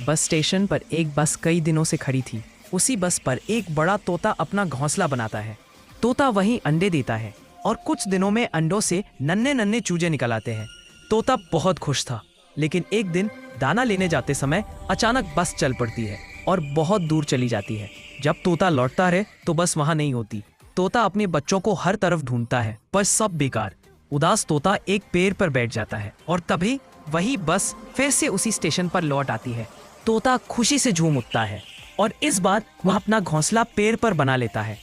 Bus station पर एक बस कई दिनों से खड़ी थी। उसी बस पर एक बड़ा तोता अपना घोंसला बनाता है। तोता वहीं अंडे देता है और कुछ दिनों में अंडों से नन्हे नन्हे चूजे निकल आते हैं। तोता बहुत खुश था, लेकिन एक दिन दाना लेने जाते समय अचानक बस चल पड़ती है और बहुत दूर चली जाती है। जब तोता लौटता है तो बस वहां नहीं होती। तोता अपने बच्चों को हर तरफ ढूंढता है, पर सब बेकार। उदास तोता एक पेड़ पर बैठ जाता है और तभी वही बस फिर से उसी स्टेशन पर लौट आती है। तोता खुशी से झूम उठता है और इस बार वह अपना घोंसला पेड़ पर बना लेता है।